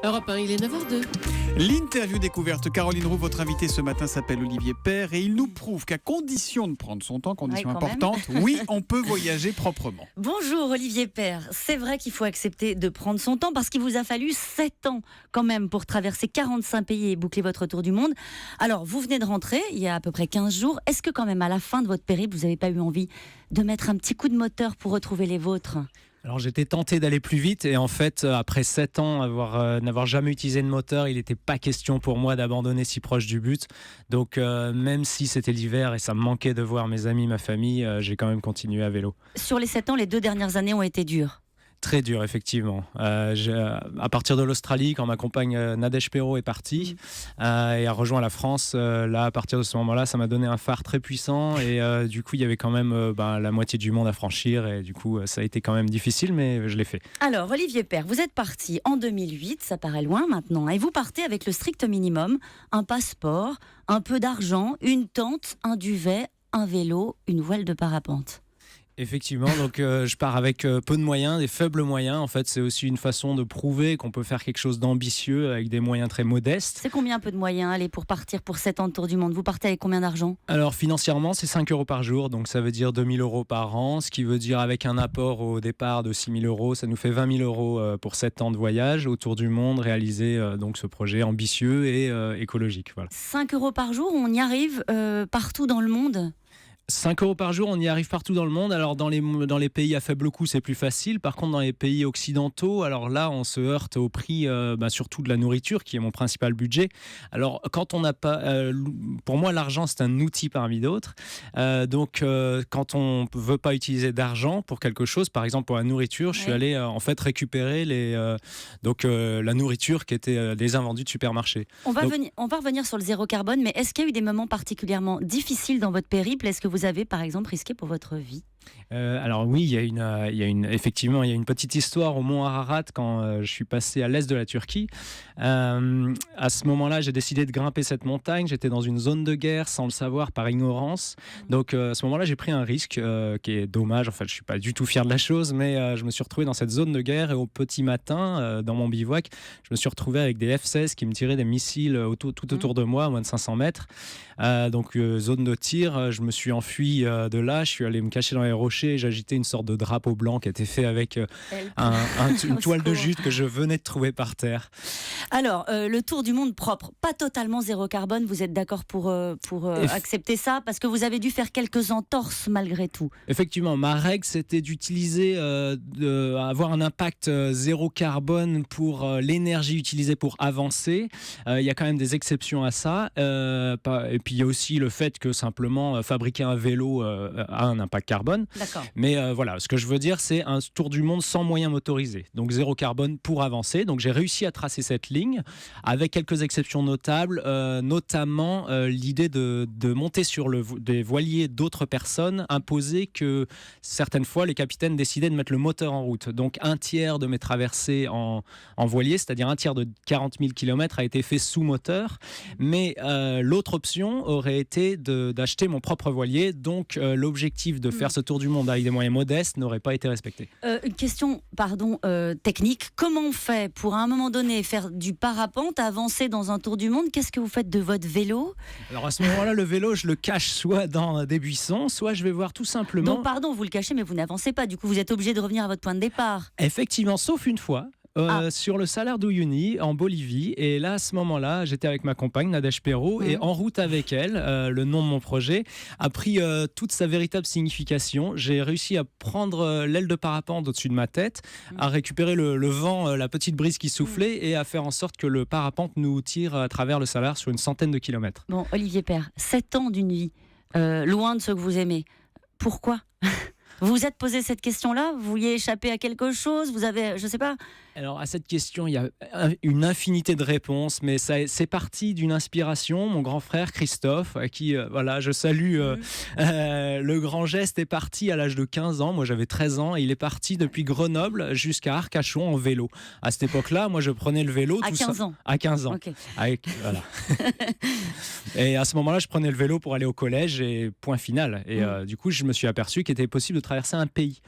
Europe 1, il est 9h02. L'interview découverte, Caroline Roux, votre invité ce matin s'appelle Olivier Père et il nous prouve qu'à condition de prendre son temps, condition importante, oui, on peut voyager proprement. Bonjour Olivier Père, c'est vrai qu'il faut accepter de prendre son temps parce qu'il vous a fallu 7 ans quand même pour traverser 45 pays et boucler votre tour du monde. Alors vous venez de rentrer il y a à peu près 15 jours, est-ce que quand même à la fin de votre périple vous n'avez pas eu envie de mettre un petit coup de moteur pour retrouver les vôtres ? Alors j'étais tenté d'aller plus vite et en fait après 7 ans n'avoir jamais utilisé de moteur, il n'était pas question pour moi d'abandonner si proche du but. Donc même si c'était l'hiver et ça me manquait de voir mes amis, ma famille, j'ai quand même continué à vélo. Sur les 7 ans, les 2 dernières années ont été dures. Très dur, effectivement. À partir de l'Australie, quand ma compagne Nadège Perrault est partie et a rejoint la France, là, à partir de ce moment-là, ça m'a donné un phare très puissant et du coup, il y avait quand même la moitié du monde à franchir et du coup, ça a été quand même difficile, mais je l'ai fait. Alors, Olivier Père, vous êtes parti en 2008, ça paraît loin maintenant, et vous partez avec le strict minimum, un passeport, un peu d'argent, une tente, un duvet, un vélo, une voile de parapente. Effectivement, donc je pars avec peu de moyens, des faibles moyens. En fait, c'est aussi une façon de prouver qu'on peut faire quelque chose d'ambitieux avec des moyens très modestes. C'est combien un peu de moyens, allez, pour partir pour 7 ans de tour du monde ? Vous partez avec combien d'argent ? Alors financièrement, c'est 5 € par jour, donc ça veut dire 2 000 € par an, ce qui veut dire avec un apport au départ de 6 000 €, ça nous fait 20 000 € pour 7 ans de voyage autour du monde, réaliser donc ce projet ambitieux et écologique. Voilà. 5 € par jour, on y arrive partout dans le monde ? 5 € par jour, on y arrive partout dans le monde. Alors dans les pays à faible coût, c'est plus facile. Par contre, dans les pays occidentaux, alors là, on se heurte au prix surtout de la nourriture, qui est mon principal budget. Alors quand on n'a pas... pour moi, l'argent, c'est un outil parmi d'autres. Donc quand on ne veut pas utiliser d'argent pour quelque chose, par exemple pour la nourriture, je suis allé en fait récupérer la nourriture qui était des invendus de supermarché. On va revenir sur le zéro carbone, mais est-ce qu'il y a eu des moments particulièrement difficiles dans votre périple ? Est-ce que vous avez, par exemple, risqué pour votre vie ? Alors oui, effectivement, il y a une petite histoire au mont Ararat quand je suis passé à l'est de la Turquie. À ce moment-là, j'ai décidé de grimper cette montagne. J'étais dans une zone de guerre sans le savoir, par ignorance. Donc à ce moment-là, j'ai pris un risque qui est dommage. En fait, je suis pas du tout fier de la chose, mais je me suis retrouvé dans cette zone de guerre et au petit matin, dans mon bivouac, je me suis retrouvé avec des F-16 qui me tiraient des missiles tout autour de moi, à moins de 500 mètres. Donc zone de tir, je me suis enfui de là. Je suis allé me cacher dans les rochers, j'agitais une sorte de drapeau blanc qui était fait avec une toile de jute que je venais de trouver par terre. Alors, le tour du monde propre, pas totalement zéro carbone, vous êtes d'accord pour accepter ça ? Parce que vous avez dû faire quelques entorses malgré tout. Effectivement, ma règle, c'était d'utiliser, avoir un impact zéro carbone pour l'énergie utilisée pour avancer. Il y a quand même des exceptions à ça. Et puis, il y a aussi le fait que simplement fabriquer un vélo a un impact carbone. D'accord. Mais voilà, ce que je veux dire, c'est un tour du monde sans moyens motorisés. Donc zéro carbone pour avancer. Donc j'ai réussi à tracer cette ligne avec quelques exceptions notables, notamment l'idée de monter sur des voiliers d'autres personnes imposait que certaines fois les capitaines décidaient de mettre le moteur en route. Donc un tiers de mes traversées en voilier, c'est-à-dire un tiers de 40 000 km a été fait sous moteur. Mais l'autre option aurait été d'acheter mon propre voilier. Donc l'objectif de faire ce tour du monde avec des moyens modestes n'aurait pas été respecté. Une question, technique. Comment on fait pour, à un moment donné, faire du parapente, avancer dans un tour du monde ? Qu'est-ce que vous faites de votre vélo ? Alors à ce moment-là, le vélo, je le cache soit dans des buissons, soit je vais voir tout simplement... Donc vous le cachez, mais vous n'avancez pas. Du coup, vous êtes obligé de revenir à votre point de départ. Effectivement, sauf une fois. Sur le Salar d'Uyuni en Bolivie, et là à ce moment-là j'étais avec ma compagne Nadège Perrault et en route avec elle, le nom de mon projet a pris toute sa véritable signification. J'ai réussi à prendre l'aile de parapente au-dessus de ma tête, à récupérer le vent, la petite brise qui soufflait et à faire en sorte que le parapente nous tire à travers le Salar sur une centaine de kilomètres. Bon, Olivier Père, 7 ans d'une vie, loin de ceux que vous aimez, pourquoi ? Vous vous êtes posé cette question-là ? Vous vouliez échapper à quelque chose ? Vous avez, je sais pas. Alors à cette question, il y a une infinité de réponses, mais c'est parti d'une inspiration. Mon grand frère Christophe, à qui je salue, le grand geste est parti à l'âge de 15 ans. Moi j'avais 13 ans et il est parti depuis Grenoble jusqu'à Arcachon en vélo. À cette époque-là, moi je prenais le vélo. À 15 ans. À 15 ans. Okay. Voilà. Et à ce moment-là, je prenais le vélo pour aller au collège et point final. Et du coup, je me suis aperçu qu'il était possible de traverser un pays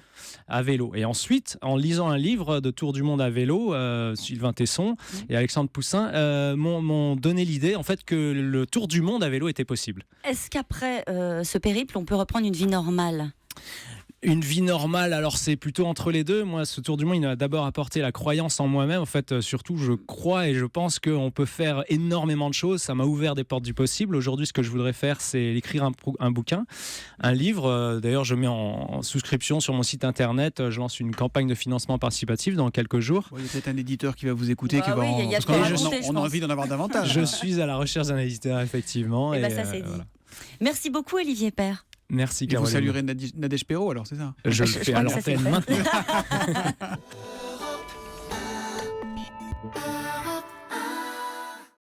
à vélo. Et ensuite, en lisant un livre de tour du monde à vélo, Sylvain Tesson et Alexandre Poussin, m'ont donné l'idée en fait que le tour du monde à vélo était possible. Est-ce qu'après ce périple, on peut reprendre une vie normale ? Une vie normale, alors c'est plutôt entre les deux. Moi, ce tour du monde, il m'a d'abord apporté la croyance en moi-même. En fait, surtout, je crois et je pense qu'on peut faire énormément de choses. Ça m'a ouvert des portes du possible. Aujourd'hui, ce que je voudrais faire, c'est écrire un bouquin, un livre. D'ailleurs, je mets en souscription sur mon site internet. Je lance une campagne de financement participatif dans quelques jours. Il y a peut-être un éditeur qui va vous écouter, qui va parce qu'on a envie d'en avoir davantage. Je suis à la recherche d'un éditeur, effectivement. Et ça, c'est dit. Voilà. Merci beaucoup, Olivier Père. Merci, Caroline. Vous saluerez Nadège Perrault, alors, c'est ça ? Je le fais à l'antenne maintenant.